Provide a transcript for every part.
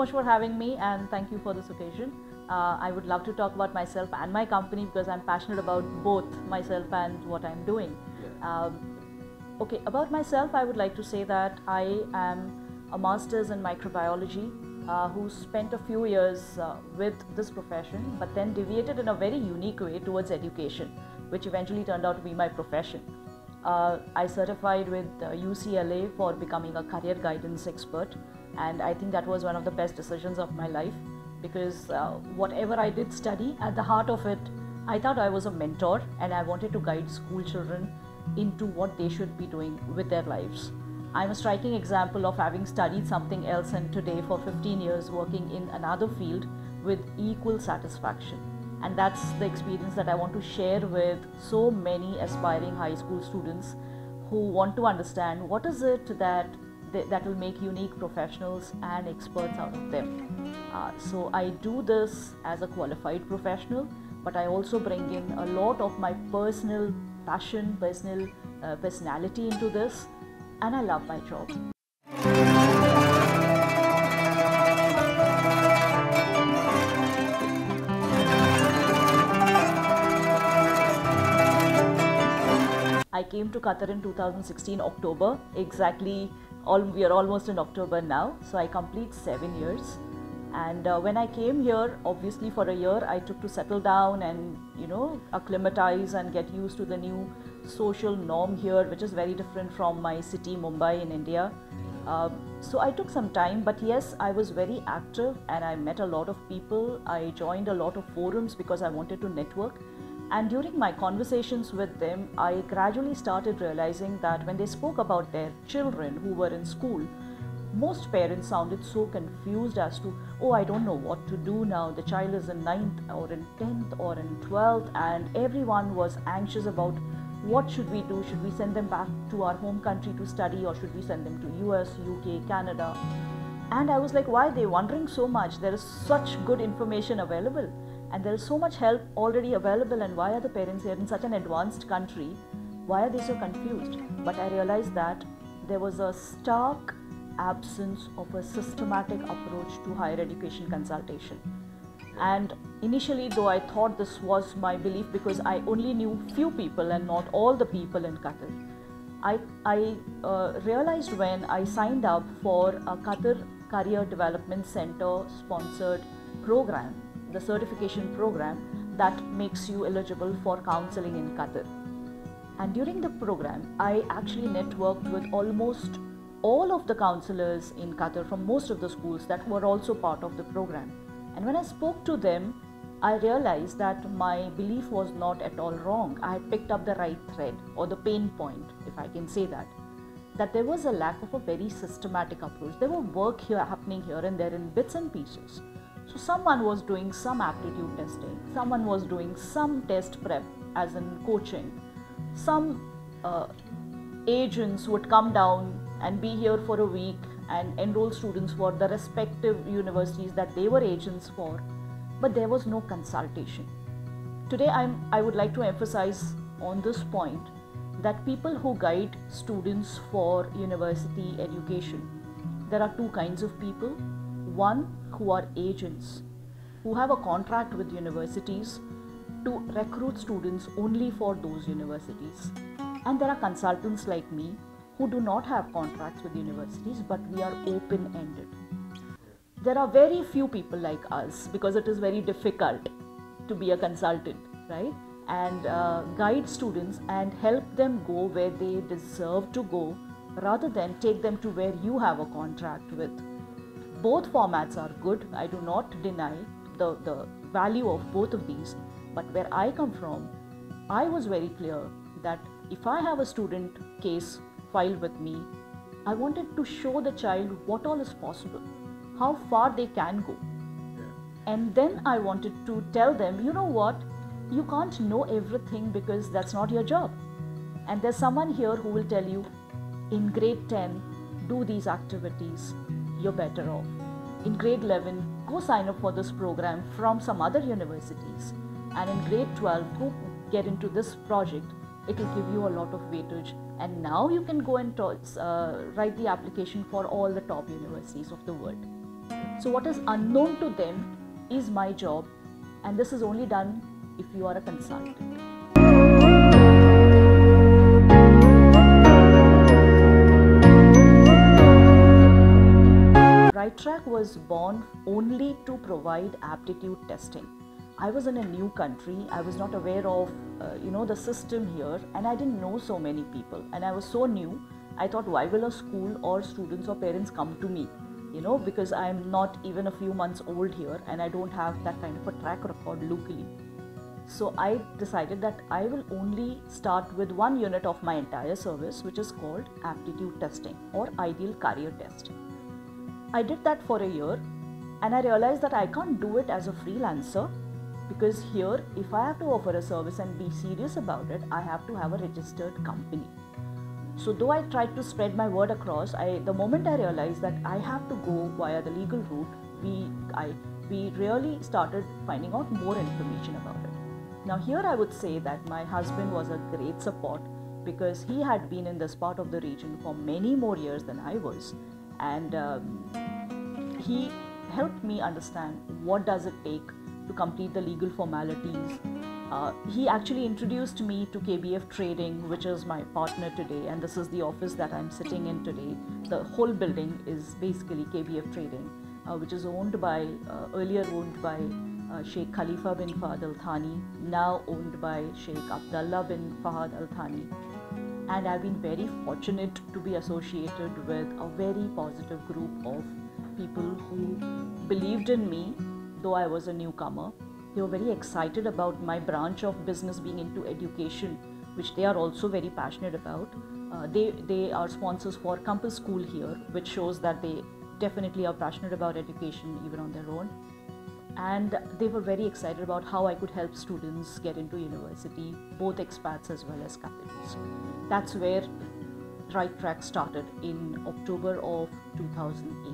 much for having me, and thank you for this occasion. I would love to talk about myself and my company because I'm passionate about both myself and what I'm doing. Yeah. Okay, about myself, I would like to say that I am a master's in microbiology who spent a few years with this profession, but then deviated in a very unique way towards education, which eventually turned out to be my profession. I certified with UCLA for becoming a career guidance expert, and I think that was one of the best decisions of my life because whatever I did study, at the heart of it, I thought I was a mentor and I wanted to guide school children into what they should be doing with their lives. I'm a striking example of having studied something else and today for 15 years working in another field with equal satisfaction. And that's the experience that I want to share with so many aspiring high school students who want to understand what is it that will make unique professionals and experts out of them. So I do this as a qualified professional, but I also bring in a lot of my personal passion, personality into this, and I love my job. I came to Qatar in 2016 October, exactly. We are almost in October now, so I complete 7 years. And when I came here, obviously for a year, I took to settle down and acclimatize and get used to the new social norm here, which is very different from my city, Mumbai in India. So I took some time, but yes, I was very active and I met a lot of people. I joined a lot of forums because I wanted to network. And during my conversations with them, I gradually started realizing that when they spoke about their children who were in school, most parents sounded so confused as to, oh, I don't know what to do now. The child is in 9th or in 10th or in 12th, and everyone was anxious about what should we do? Should we send them back to our home country to study, or should we send them to US, UK, Canada? And I was like, why are they wondering so much? There is such good information available. And there is so much help already available, and why are the parents here in such an advanced country? Why are they so confused? But I realized that there was a stark absence of a systematic approach to higher education consultation. And initially, though I thought this was my belief because I only knew few people and not all the people in Qatar, I realized when I signed up for a Qatar Career Development Center sponsored program, the certification program that makes you eligible for counseling in Qatar. And during the program, I actually networked with almost all of the counselors in Qatar from most of the schools that were also part of the program. And when I spoke to them, I realized that my belief was not at all wrong. I had picked up the right thread, or the pain point, if I can say that there was a lack of a very systematic approach. There were work happening here and there in bits and pieces. So someone was doing some aptitude testing, someone was doing some test prep as in coaching, some agents would come down and be here for a week and enroll students for the respective universities that they were agents for, but there was no consultation. Today I would like to emphasize on this point that people who guide students for university education, there are two kinds of people. One, who are agents, who have a contract with universities to recruit students only for those universities. And there are consultants like me who do not have contracts with universities, but we are open-ended. There are very few people like us because it is very difficult to be a consultant, right? And guide students and help them go where they deserve to go rather than take them to where you have a contract with. Both formats are good. I do not deny the value of both of these. But where I come from, I was very clear that if I have a student case filed with me, I wanted to show the child what all is possible, how far they can go. And then I wanted to tell them, you know what, you can't know everything because that's not your job. And there's someone here who will tell you, in grade 10, do these activities, you're better off. In grade 11, go sign up for this program from some other universities. And in grade 12, go get into this project. It will give you a lot of weightage. And now you can go and write the application for all the top universities of the world. So what is unknown to them is my job, and this is only done if you are a consultant. RightTrack was born only to provide aptitude testing. I was in a new country. I was not aware of the system here, and I didn't know so many people, and I was so new. I thought, why will a school or students or parents come to me? Because I'm not even a few months old here, and I don't have that kind of a track record locally. So I decided that I will only start with one unit of my entire service, which is called aptitude testing or ideal career test. I did that for a year, and I realized that I can't do it as a freelancer, because here, if I have to offer a service and be serious about it, I have to have a registered company. So though I tried to spread my word across, the moment I realized that I have to go via the legal route, we really started finding out more information about it. Now here I would say that my husband was a great support, because he had been in this part of the region for many more years than I was, and he helped me understand what does it take to complete the legal formalities. He actually introduced me to KBF Trading, which is my partner today, and this is the office that I'm sitting in today. The whole building is basically KBF Trading, which is earlier owned by Sheikh Khalifa bin Fahad Al Thani, now owned by Sheikh Abdullah bin Fahad Al Thani. And I've been very fortunate to be associated with a very positive group of people who believed in me, though I was a newcomer. They were very excited about my branch of business being into education, which they are also very passionate about. They are sponsors for Compass School here, which shows that they definitely are passionate about education even on their own. And they were very excited about how I could help students get into university, both expats as well as Qataris. That's where RightTrack started in October of 2018.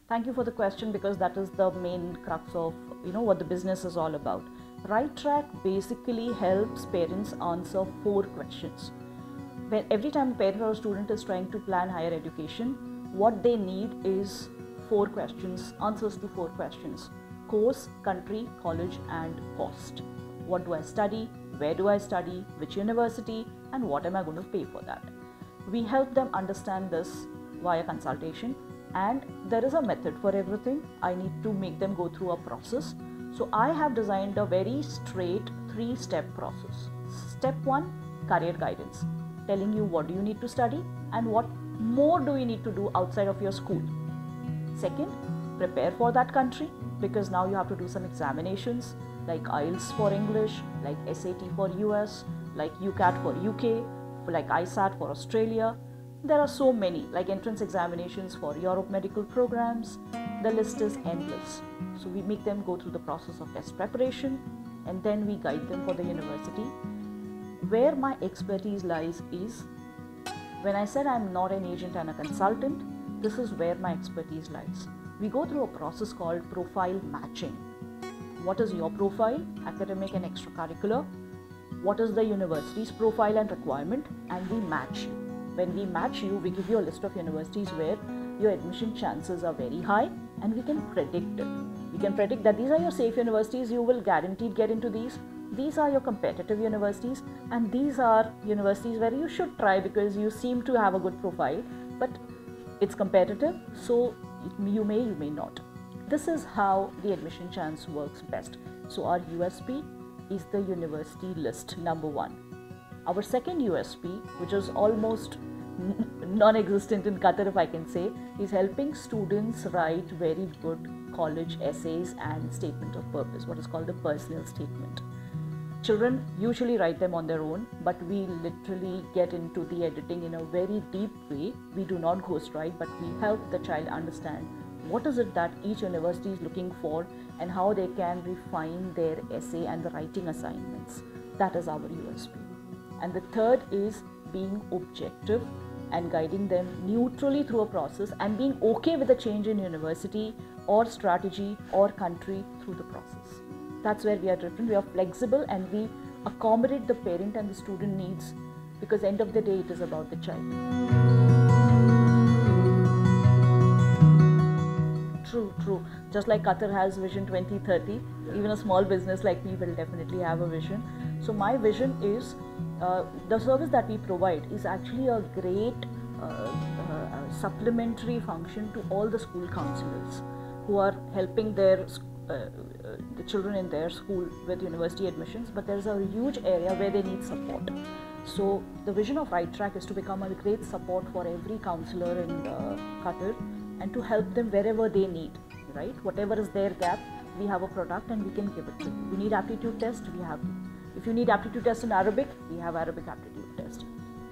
Thank you for the question, because that is the main crux of what the business is all about. RightTrack basically helps parents answer 4 questions. Every time a parent or a student is trying to plan higher education, what they need is 4 questions, answers to 4 questions: course, country, college, and cost. What do I study? Where do I study? Which university? And what am I going to pay for that? We help them understand this via consultation, and there is a method for everything. I need to make them go through a process. So I have designed a very straight 3-step process. Step 1, career guidance, telling you what do you need to study and what more do you need to do outside of your school. Second, prepare for that country, because now you have to do some examinations like IELTS for English, like SAT for US, like UCAT for UK, like ISAT for Australia. There are so many, like entrance examinations for Europe medical programs. The list is endless. So we make them go through the process of test preparation, and then we guide them for the university. Where my expertise lies is, when I said I'm not an agent and a consultant, this is where my expertise lies. We go through a process called profile matching. What is your profile, academic and extracurricular? What is the university's profile and requirement? And we match you. When we match you, we give you a list of universities where your admission chances are very high, and we can predict it. We can predict that these are your safe universities, you will guaranteed get into these. These are your competitive universities, and these are universities where you should try because you seem to have a good profile, but it's competitive, so you may not. This is how the admission chance works best. So our USP is the university list, number 1. Our second USP, which is almost non-existent in Qatar, if I can say, is helping students write very good college essays and statement of purpose, what is called a personal statement. Children usually write them on their own, but we literally get into the editing in a very deep way. We do not ghostwrite, but we help the child understand what is it that each university is looking for and how they can refine their essay and the writing assignments. That is our USP. And the third is being objective and guiding them neutrally through a process and being okay with a change in university or strategy or country through the process. That's where we are different. We are flexible and we accommodate the parent and the student needs because end of the day it is about the child. True. Just like Qatar has Vision 2030, even a small business like me will definitely have a vision. So my vision is, the service that we provide is actually a great supplementary function to all the school counselors who are helping the children in their school with university admissions, but there's a huge area where they need support. So the vision of Right Track is to become a great support for every counselor in Qatar and to help them wherever they need, right? Whatever is their gap, we have a product and we can give it to you. You need aptitude test, we have it. If you need aptitude test in Arabic, we have Arabic aptitude test.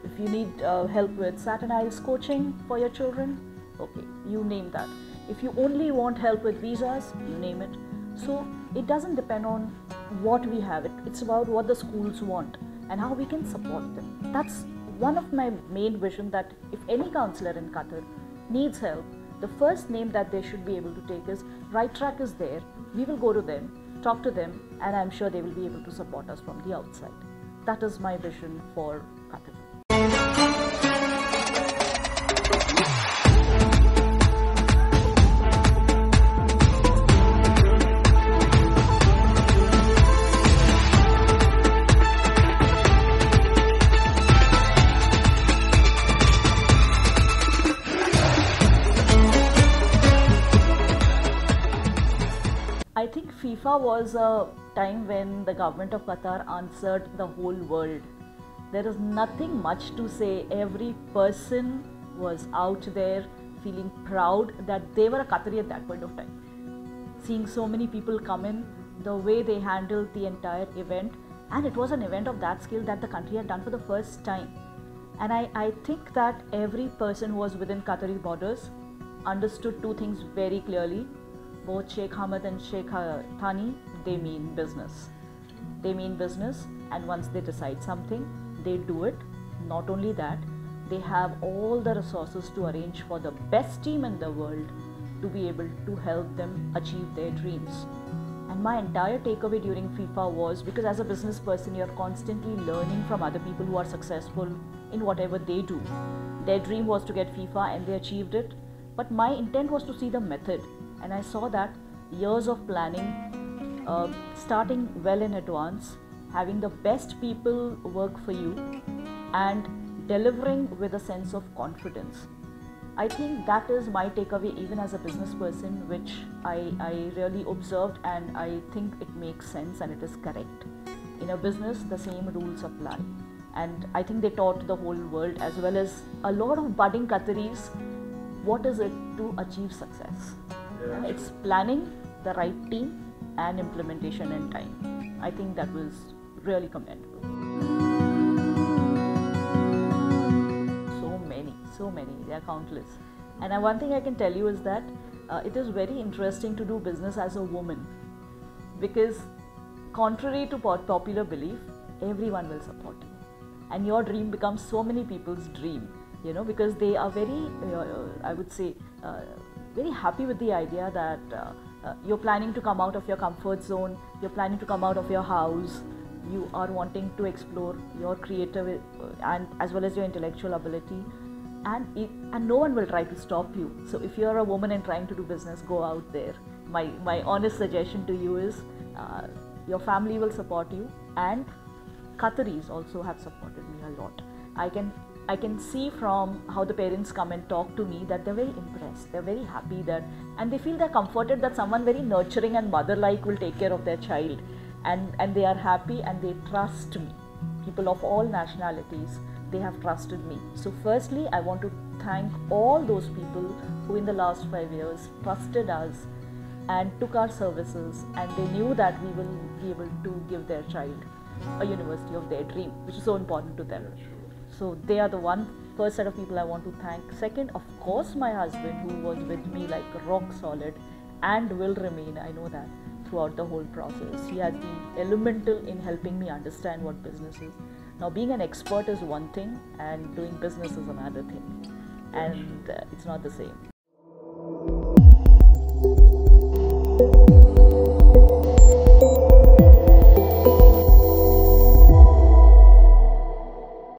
If you need help with Satin IELTS coaching for your children, okay, you name that. If you only want help with visas, you name it. So it doesn't depend on what we have. It's about what the schools want and how we can support them. That's one of my main vision, that if any counselor in Qatar needs help, the first name that they should be able to take is Right Track is there. We will go to them, talk to them, and I'm sure they will be able to support us from the outside. That is my vision for Qatar. I think FIFA was a time when the government of Qatar answered the whole world. There is nothing much to say. Every person was out there feeling proud that they were a Qatari at that point of time. Seeing so many people come in, the way they handled the entire event, and it was an event of that scale that the country had done for the first time. And I think that every person who was within Qatari borders understood two things very clearly. Both Sheikh Hamad and Sheikh Thani, they mean business. They mean business, and once they decide something, they do it. Not only that, they have all the resources to arrange for the best team in the world to be able to help them achieve their dreams. And my entire takeaway during FIFA was, because as a business person, you're constantly learning from other people who are successful in whatever they do. Their dream was to get FIFA and they achieved it. But my intent was to see the method. And I saw that years of planning, starting well in advance, having the best people work for you, and delivering with a sense of confidence. I think that is my takeaway even as a business person, which I really observed, and I think it makes sense and it is correct. In a business, the same rules apply. And I think they taught the whole world, as well as a lot of budding Qataris, what is it to achieve success. It's planning, the right team, and implementation in time. I think that was really commendable. So many, they are countless. And one thing I can tell you is that it is very interesting to do business as a woman, because contrary to popular belief, everyone will support you. And your dream becomes so many people's dream, because they are very, I would say, very happy with the idea that you're planning to come out of your comfort zone, you're planning to come out of your house, you are wanting to explore your creative and as well as your intellectual ability, and no one will try to stop you. So if you're a woman and trying to do business, go out there. My honest suggestion to you is your family will support you, and Qataris also have supported me a lot. I can see from how the parents come and talk to me that they're very impressed, they're very happy and they feel they're comforted that someone very nurturing and mother-like will take care of their child, and they are happy and they trust me. People of all nationalities, they have trusted me. So firstly, I want to thank all those people who in the last 5 years trusted us and took our services, and they knew that we will be able to give their child a university of their dream, which is so important to them. So they are the first set of people I want to thank. Second, of course, my husband, who was with me like rock solid and will remain, I know that, throughout the whole process. He has been elemental in helping me understand what business is. Now, being an expert is one thing and doing business is another thing, and it's not the same.